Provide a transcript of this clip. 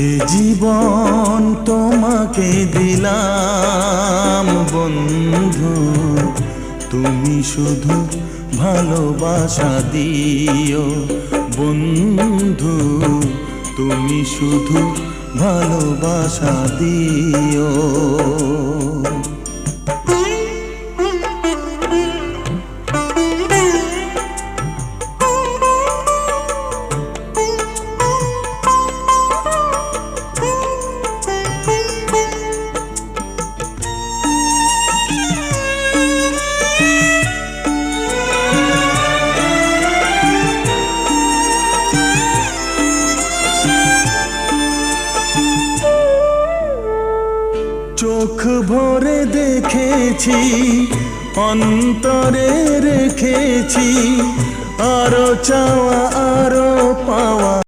এ জীবন তোমাকে দিলাম বন্ধু, তুমি শুধু ভালোবাসা দিও বন্ধু, তুমি শুধু ভালোবাসা দিও। চোখ ভরে দেখেছি, অন্তরে রেখেছি, আরো চাওয়া আরো পাওয়া।